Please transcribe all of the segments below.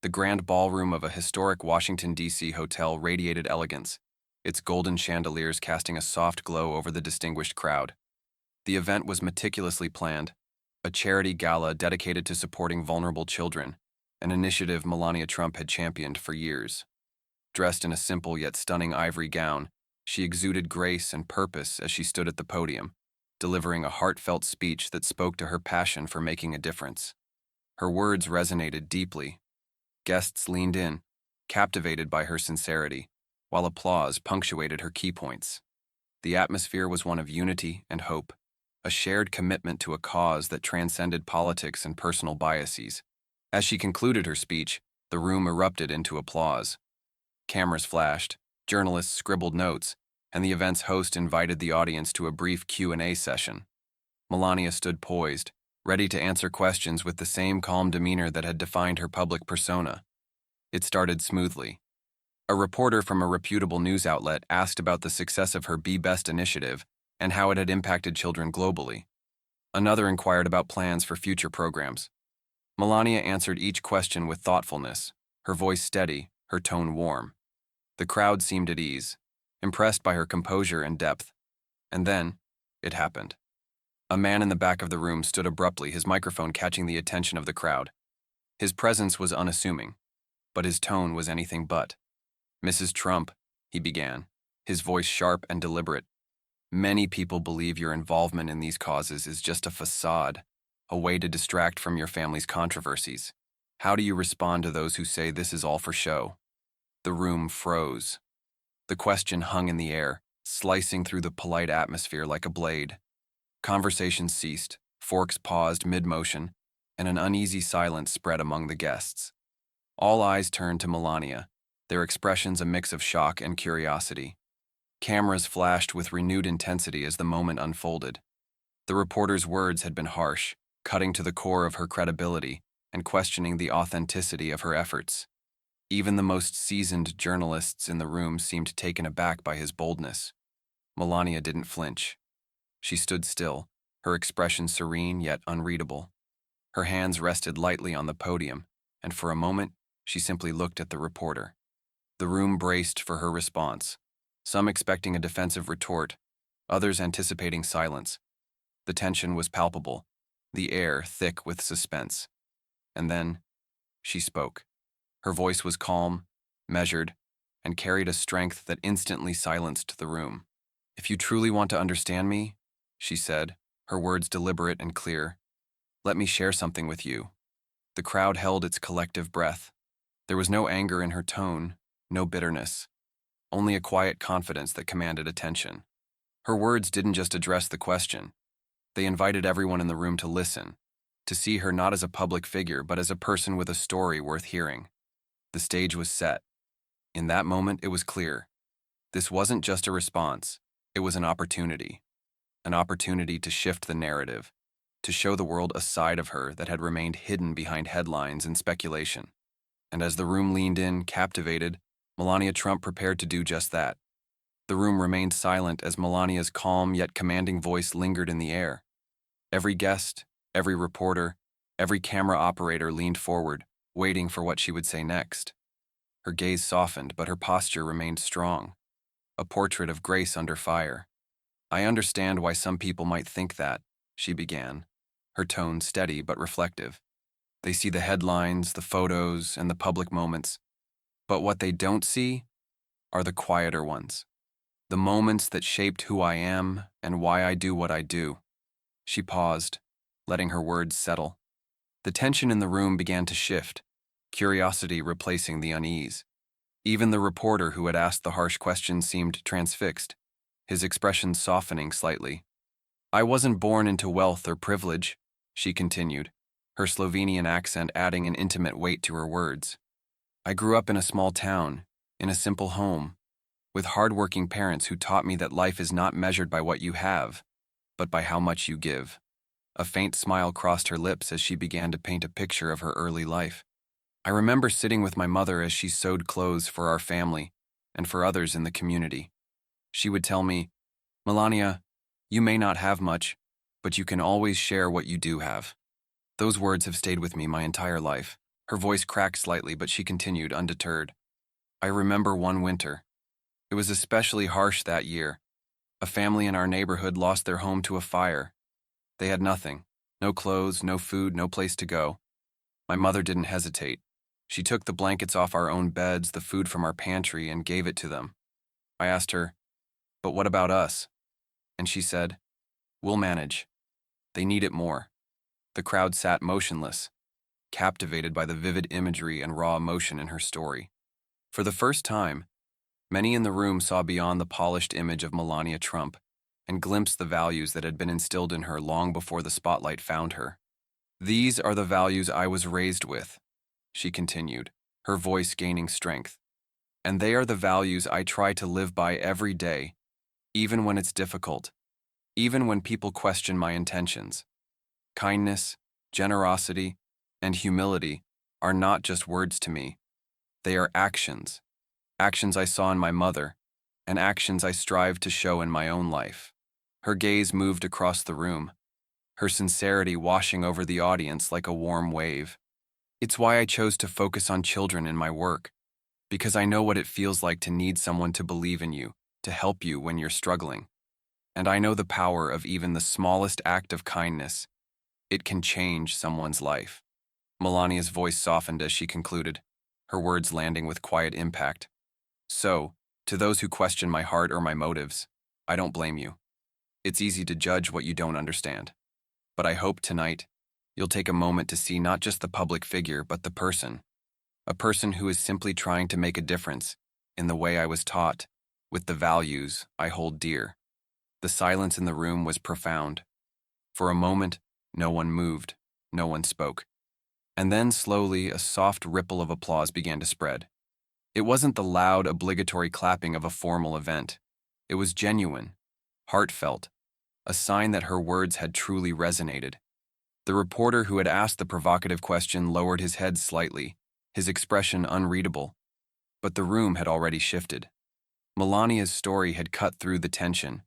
The grand ballroom of a historic Washington, D.C. hotel radiated elegance, its golden chandeliers casting a soft glow over the distinguished crowd. The event was meticulously planned, a charity gala dedicated to supporting vulnerable children, an initiative Melania Trump had championed for years. Dressed in a simple yet stunning ivory gown, she exuded grace and purpose as she stood at the podium, delivering a heartfelt speech that spoke to her passion for making a difference. Her words resonated deeply. Guests leaned in, captivated by her sincerity, while applause punctuated her key points. The atmosphere was one of unity and hope, a shared commitment to a cause that transcended politics and personal biases. As she concluded her speech, the room erupted into applause. Cameras flashed, journalists scribbled notes, and the event's host invited the audience to a brief Q&A session. Melania stood poised, ready to answer questions with the same calm demeanor that had defined her public persona. It started smoothly. A reporter from a reputable news outlet asked about the success of her Be Best initiative and how it had impacted children globally. Another inquired about plans for future programs. Melania answered each question with thoughtfulness, her voice steady, her tone warm. The crowd seemed at ease, impressed by her composure and depth. And then, it happened. A man in the back of the room stood abruptly, his microphone catching the attention of the crowd. His presence was unassuming, but his tone was anything but. "Mrs. Trump," he began, his voice sharp and deliberate, "many people believe your involvement in these causes is just a facade, a way to distract from your family's controversies. How do you respond to those who say this is all for show?" The room froze. The question hung in the air, slicing through the polite atmosphere like a blade. Conversation ceased, forks paused mid-motion, and an uneasy silence spread among the guests. All eyes turned to Melania, their expressions a mix of shock and curiosity. Cameras flashed with renewed intensity as the moment unfolded. The reporter's words had been harsh, cutting to the core of her credibility and questioning the authenticity of her efforts. Even the most seasoned journalists in the room seemed taken aback by his boldness. Melania didn't flinch. She stood still, her expression serene yet unreadable. Her hands rested lightly on the podium, and for a moment, she simply looked at the reporter. The room braced for her response, some expecting a defensive retort, others anticipating silence. The tension was palpable, the air thick with suspense. And then, she spoke. Her voice was calm, measured, and carried a strength that instantly silenced the room. "If you truly want to understand me," she said, her words deliberate and clear, "let me share something with you." The crowd held its collective breath. There was no anger in her tone, no bitterness, only a quiet confidence that commanded attention. Her words didn't just address the question. They invited everyone in the room to listen, to see her not as a public figure but as a person with a story worth hearing. The stage was set. In that moment, it was clear. This wasn't just a response, it was an opportunity to shift the narrative, to show the world a side of her that had remained hidden behind headlines and speculation. And as the room leaned in, captivated, Melania Trump prepared to do just that. The room remained silent as Melania's calm yet commanding voice lingered in the air. Every guest, every reporter, every camera operator leaned forward, waiting for what she would say next. Her gaze softened, but her posture remained strong, a portrait of grace under fire. "I understand why some people might think that," she began, her tone steady but reflective. "They see the headlines, the photos, and the public moments. But what they don't see are the quieter ones, the moments that shaped who I am and why I do what I do." She paused, letting her words settle. The tension in the room began to shift, curiosity replacing the unease. Even the reporter who had asked the harsh question seemed transfixed, his expression softening slightly. "I wasn't born into wealth or privilege," she continued, her Slovenian accent adding an intimate weight to her words. "I grew up in a small town, in a simple home, with hardworking parents who taught me that life is not measured by what you have, but by how much you give." A faint smile crossed her lips as she began to paint a picture of her early life. "I remember sitting with my mother as she sewed clothes for our family and for others in the community. She would tell me, 'Melania, you may not have much, but you can always share what you do have.' Those words have stayed with me my entire life." Her voice cracked slightly, but she continued, undeterred. I remember one winter. It was especially harsh that year. A family in our neighborhood lost their home to a fire. They had nothing. No clothes, no food, no place to go. My mother didn't hesitate. She took the blankets off our own beds, the food from our pantry, and gave it to them. I asked her, but what about us? And she said, we'll manage. They need it more. The crowd sat motionless, captivated by the vivid imagery and raw emotion in her story. For the first time, many in the room saw beyond the polished image of Melania Trump and glimpsed the values that had been instilled in her long before the spotlight found her. These are the values I was raised with, she continued, her voice gaining strength. And they are the values I try to live by every day, even when it's difficult, even when people question my intentions. Kindness, generosity, and humility are not just words to me. They are actions. Actions I saw in my mother, and actions I strive to show in my own life. Her gaze moved across the room, her sincerity washing over the audience like a warm wave. It's why I chose to focus on children in my work, because I know what it feels like to need someone to believe in you, to help you when you're struggling. And I know the power of even the smallest act of kindness. It can change someone's life. Melania's voice softened as she concluded, her words landing with quiet impact. So, to those who question my heart or my motives, I don't blame you. It's easy to judge what you don't understand. But I hope tonight, you'll take a moment to see not just the public figure, but the person. A person who is simply trying to make a difference in the way I was taught, with the values I hold dear. The silence in the room was profound. For a moment, no one moved, no one spoke. And then slowly, a soft ripple of applause began to spread. It wasn't the loud, obligatory clapping of a formal event. It was genuine, heartfelt, a sign that her words had truly resonated. The reporter who had asked the provocative question lowered his head slightly, his expression unreadable. But the room had already shifted. Melania's story had cut through the tension,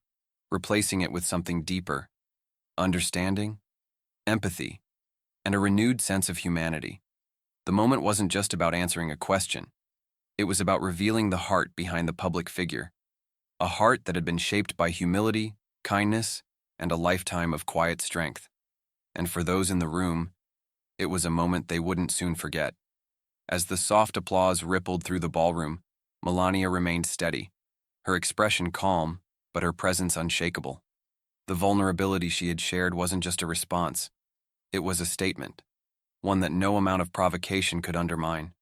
replacing it with something deeper: understanding, empathy, and a renewed sense of humanity. The moment wasn't just about answering a question. It was about revealing the heart behind the public figure, a heart that had been shaped by humility, kindness, and a lifetime of quiet strength. And for those in the room, it was a moment they wouldn't soon forget. As the soft applause rippled through the ballroom, Melania remained steady, her expression calm, but her presence unshakable. The vulnerability she had shared wasn't just a response. It was a statement, one that no amount of provocation could undermine.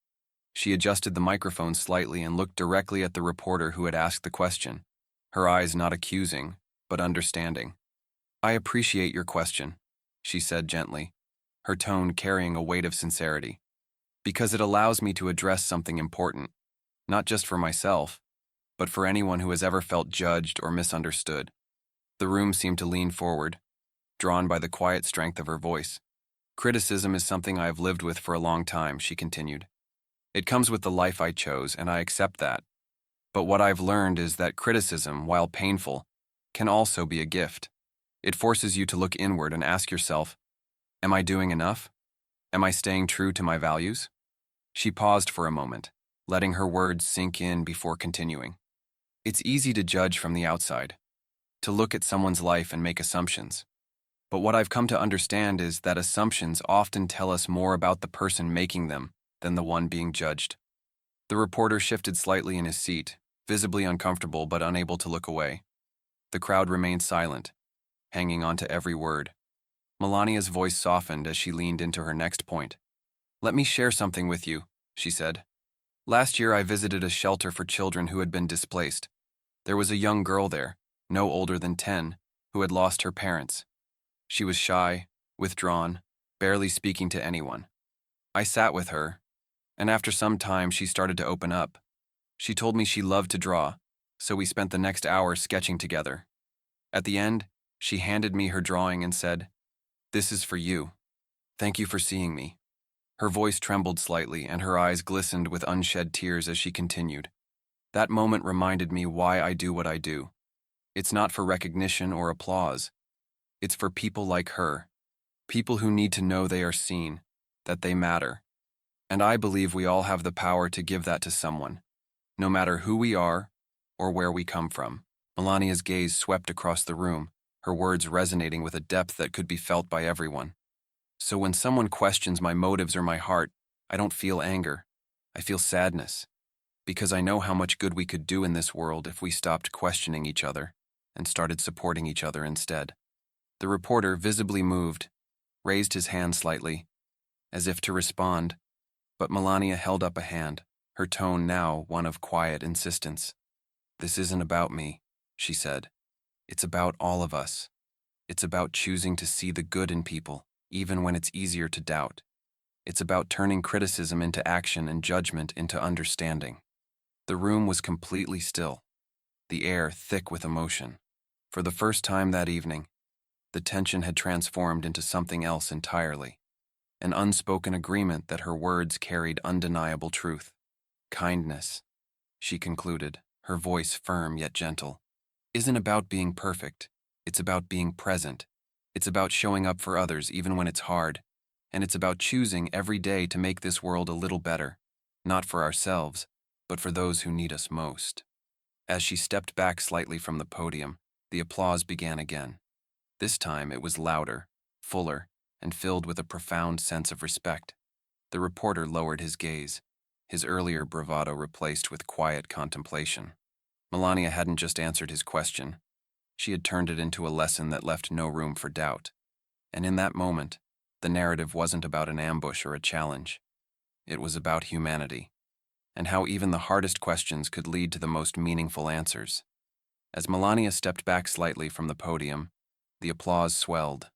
She adjusted the microphone slightly and looked directly at the reporter who had asked the question, her eyes not accusing, but understanding. I appreciate your question, she said gently, her tone carrying a weight of sincerity, because it allows me to address something important, not just for myself, but for anyone who has ever felt judged or misunderstood. The room seemed to lean forward, drawn by the quiet strength of her voice. Criticism is something I have lived with for a long time, she continued. It comes with the life I chose, and I accept that. But what I've learned is that criticism, while painful, can also be a gift. It forces you to look inward and ask yourself, am I doing enough? Am I staying true to my values? She paused for a moment, letting her words sink in before continuing. It's easy to judge from the outside, to look at someone's life and make assumptions. But what I've come to understand is that assumptions often tell us more about the person making them than the one being judged. The reporter shifted slightly in his seat, visibly uncomfortable but unable to look away. The crowd remained silent, hanging on to every word. Melania's voice softened as she leaned into her next point. Let me share something with you, she said. Last year I visited a shelter for children who had been displaced. There was a young girl there, no older than 10, who had lost her parents. She was shy, withdrawn, barely speaking to anyone. I sat with her, and after some time she started to open up. She told me she loved to draw, so we spent the next hour sketching together. At the end, she handed me her drawing and said, "This is for you. Thank you for seeing me." Her voice trembled slightly and her eyes glistened with unshed tears as she continued. That moment reminded me why I do what I do. It's not for recognition or applause. It's for people like her, people who need to know they are seen, that they matter. And I believe we all have the power to give that to someone, no matter who we are or where we come from. Melania's gaze swept across the room, her words resonating with a depth that could be felt by everyone. So when someone questions my motives or my heart, I don't feel anger. I feel sadness, because I know how much good we could do in this world if we stopped questioning each other and started supporting each other instead. The reporter, visibly moved, raised his hand slightly, as if to respond, but Melania held up a hand, her tone now one of quiet insistence. "This isn't about me," she said. "It's about all of us. It's about choosing to see the good in people, even when it's easier to doubt. It's about turning criticism into action and judgment into understanding." The room was completely still, the air thick with emotion. For the first time that evening, the tension had transformed into something else entirely, an unspoken agreement that her words carried undeniable truth. "Kindness," she concluded, her voice firm yet gentle, "isn't about being perfect. It's about being present. It's about showing up for others even when it's hard. And it's about choosing every day to make this world a little better, not for ourselves, but for those who need us most." As she stepped back slightly from the podium, the applause began again. This time it was louder, fuller, and filled with a profound sense of respect. The reporter lowered his gaze, his earlier bravado replaced with quiet contemplation. Melania hadn't just answered his question. She had turned it into a lesson that left no room for doubt. And in that moment, the narrative wasn't about an ambush or a challenge. It was about humanity, and how even the hardest questions could lead to the most meaningful answers. As Melania stepped back slightly from the podium, the applause swelled,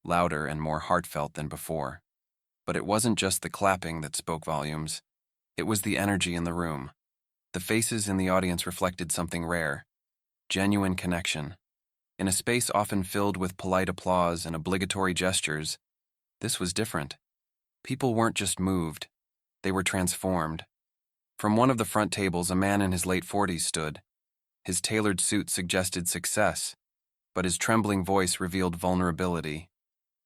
louder and more heartfelt than before. But it wasn't just the clapping that spoke volumes. It was the energy in the room. The faces in the audience reflected something rare: genuine connection. In a space often filled with polite applause and obligatory gestures, this was different. People weren't just moved, they were transformed. From one of the front tables, a man in his late 40s stood. His tailored suit suggested success, but his trembling voice revealed vulnerability.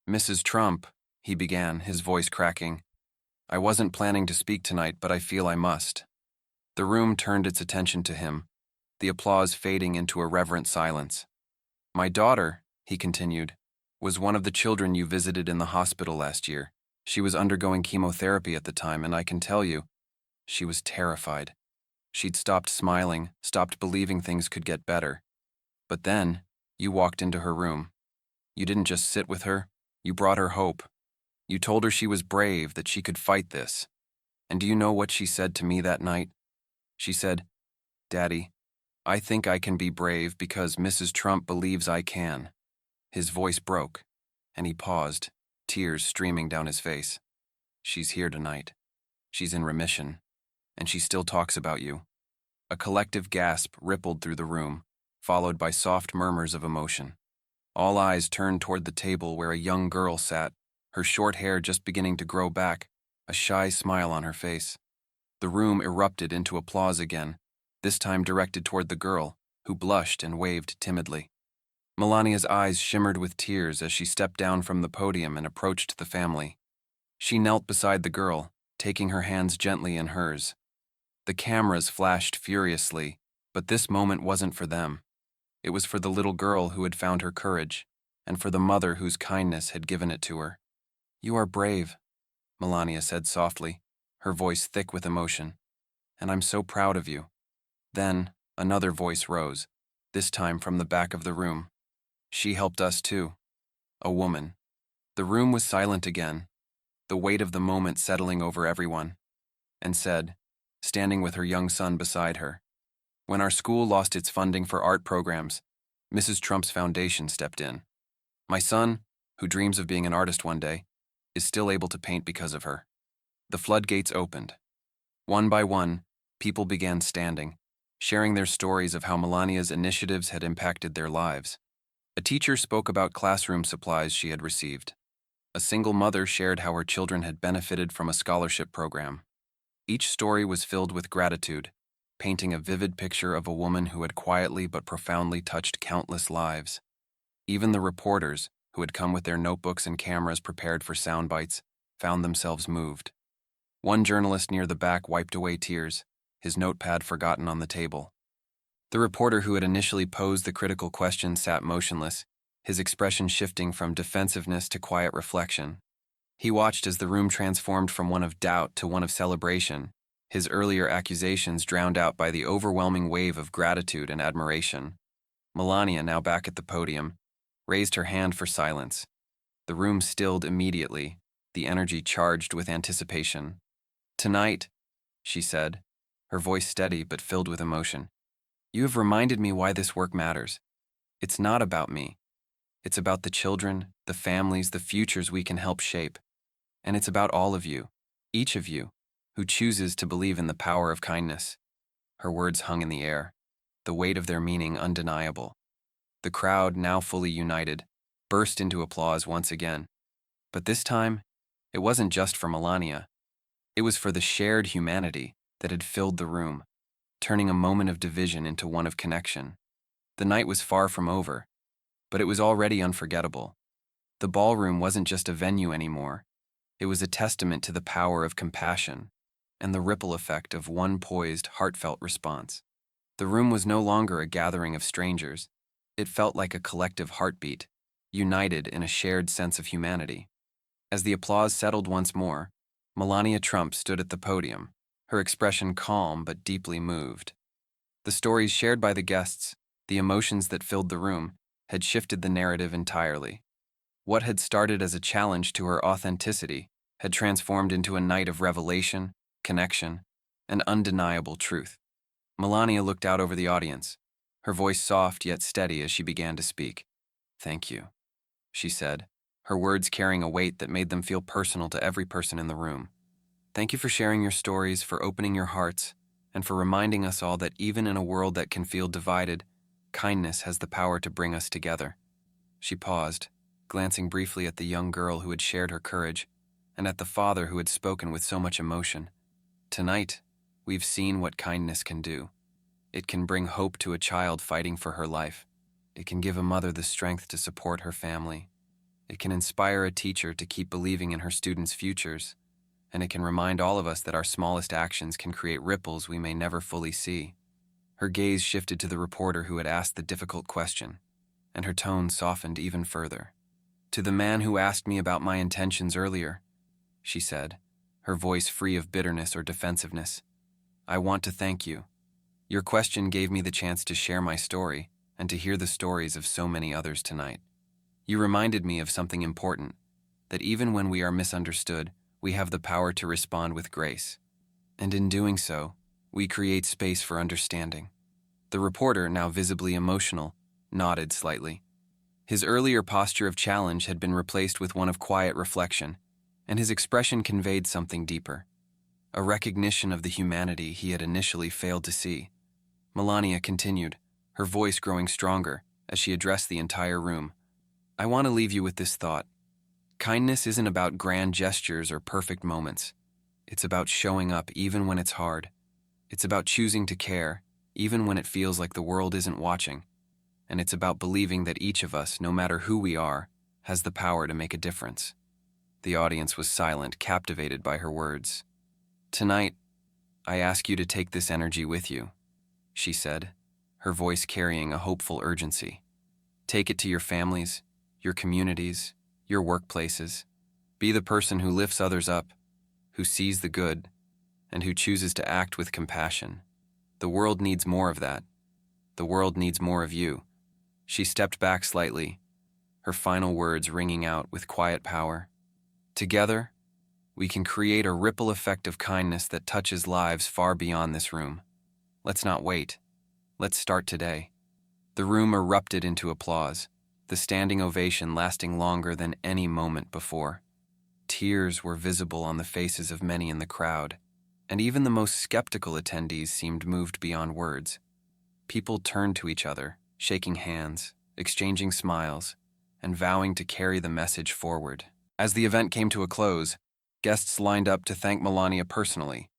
"Mrs. Trump," he began, his voice cracking, "I wasn't planning to speak tonight, but I feel I must." The room turned its attention to him, the applause fading into a reverent silence. "My daughter," he continued, "was one of the children you visited in the hospital last year. She was undergoing chemotherapy at the time, and I can tell you, she was terrified. She'd stopped smiling, stopped believing things could get better. But then, you walked into her room. You didn't just sit with her, you brought her hope. You told her she was brave, that she could fight this. And do you know what she said to me that night? She said, 'Daddy, I think I can be brave because Mrs. Trump believes I can.'" His voice broke, and he paused, tears streaming down his face. "She's here tonight. She's in remission, and she still talks about you." A collective gasp rippled through the room, followed by soft murmurs of emotion. All eyes turned toward the table where a young girl sat, her short hair just beginning to grow back, a shy smile on her face. The room erupted into applause again, this time directed toward the girl, who blushed and waved timidly. Melania's eyes shimmered with tears as she stepped down from the podium and approached the family. She knelt beside the girl, taking her hands gently in hers. The cameras flashed furiously, but this moment wasn't for them. It was for the little girl who had found her courage, and for the mother whose kindness had given it to her. "You are brave," Melania said softly, her voice thick with emotion, "and I'm so proud of you." Then, another voice rose, this time from the back of the room. "She helped us too." A woman. The room was silent again, the weight of the moment settling over everyone, and said, standing with her young son beside her, "When our school lost its funding for art programs, Mrs. Trump's foundation stepped in. My son, who dreams of being an artist one day, is still able to paint because of her." The floodgates opened. One by one, people began standing, sharing their stories of how Melania's initiatives had impacted their lives. A teacher spoke about classroom supplies she had received. A single mother shared how her children had benefited from a scholarship program. Each story was filled with gratitude, painting a vivid picture of a woman who had quietly but profoundly touched countless lives. Even the reporters, who had come with their notebooks and cameras prepared for sound bites, found themselves moved. One journalist near the back wiped away tears, his notepad forgotten on the table. The reporter who had initially posed the critical question sat motionless, his expression shifting from defensiveness to quiet reflection. He watched as the room transformed from one of doubt to one of celebration, his earlier accusations drowned out by the overwhelming wave of gratitude and admiration. Melania, now back at the podium, raised her hand for silence. The room stilled immediately, the energy charged with anticipation. "Tonight," she said, her voice steady but filled with emotion, "you have reminded me why this work matters. It's not about me. It's about the children, the families, the futures we can help shape. And it's about all of you, each of you, who chooses to believe in the power of kindness." Her words hung in the air, the weight of their meaning undeniable. The crowd, now fully united, burst into applause once again. But this time, it wasn't just for Melania. It was for the shared humanity that had filled the room, turning a moment of division into one of connection. The night was far from over, but it was already unforgettable. The ballroom wasn't just a venue anymore. It was a testament to the power of compassion and the ripple effect of one poised, heartfelt response. The room was no longer a gathering of strangers. It felt like a collective heartbeat, united in a shared sense of humanity. As the applause settled once more, Melania Trump stood at the podium, her expression calm but deeply moved. The stories shared by the guests, the emotions that filled the room, had shifted the narrative entirely. What had started as a challenge to her authenticity had transformed into a night of revelation, connection, and undeniable truth. Melania looked out over the audience, her voice soft yet steady as she began to speak. "Thank you," she said, her words carrying a weight that made them feel personal to every person in the room. "Thank you for sharing your stories, for opening your hearts, and for reminding us all that even in a world that can feel divided, kindness has the power to bring us together." She paused, glancing briefly at the young girl who had shared her courage, and at the father who had spoken with so much emotion. "Tonight, we've seen what kindness can do. It can bring hope to a child fighting for her life. It can give a mother the strength to support her family. It can inspire a teacher to keep believing in her students' futures. And it can remind all of us that our smallest actions can create ripples we may never fully see." Her gaze shifted to the reporter who had asked the difficult question, and her tone softened even further. "To the man who asked me about my intentions earlier," she said, her voice free of bitterness or defensiveness, "I want to thank you. Your question gave me the chance to share my story and to hear the stories of so many others tonight. You reminded me of something important, that even when we are misunderstood, we have the power to respond with grace. And in doing so, we create space for understanding." The reporter, now visibly emotional, nodded slightly. His earlier posture of challenge had been replaced with one of quiet reflection, and his expression conveyed something deeper, a recognition of the humanity he had initially failed to see. Melania continued, her voice growing stronger as she addressed the entire room. "I want to leave you with this thought. Kindness isn't about grand gestures or perfect moments. It's about showing up even when it's hard. It's about choosing to care, even when it feels like the world isn't watching. And it's about believing that each of us, no matter who we are, has the power to make a difference." The audience was silent, captivated by her words. "Tonight, I ask you to take this energy with you," she said, her voice carrying a hopeful urgency. "Take it to your families, your communities, your workplaces. Be the person who lifts others up, who sees the good, and who chooses to act with compassion. The world needs more of that. The world needs more of you." She stepped back slightly, her final words ringing out with quiet power. "Together, we can create a ripple effect of kindness that touches lives far beyond this room. Let's not wait. Let's start today." The room erupted into applause, the standing ovation lasting longer than any moment before. Tears were visible on the faces of many in the crowd, and even the most skeptical attendees seemed moved beyond words. People turned to each other, shaking hands, exchanging smiles, and vowing to carry the message forward. As the event came to a close, guests lined up to thank Melania personally,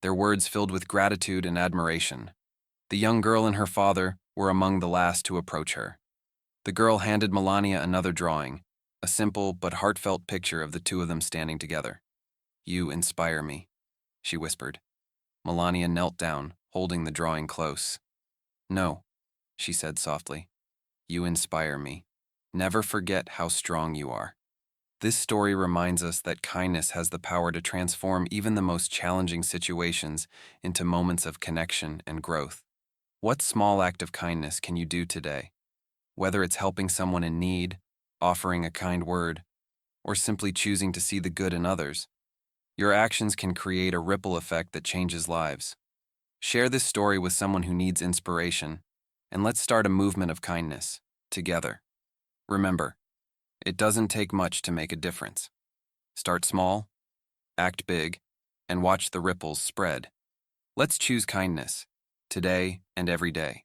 their words filled with gratitude and admiration. The young girl and her father were among the last to approach her. The girl handed Melania another drawing, a simple but heartfelt picture of the two of them standing together. "You inspire me," she whispered. Melania knelt down, holding the drawing close. No, she said softly. You inspire me. Never forget how strong you are. This story reminds us that kindness has the power to transform even the most challenging situations into moments of connection and growth. What small act of kindness can you do today? Whether it's helping someone in need, offering a kind word, or simply choosing to see the good in others, your actions can create a ripple effect that changes lives. Share this story with someone who needs inspiration, and let's start a movement of kindness, together. Remember, it doesn't take much to make a difference. Start small, act big, and watch the ripples spread. Let's choose kindness, today and every day.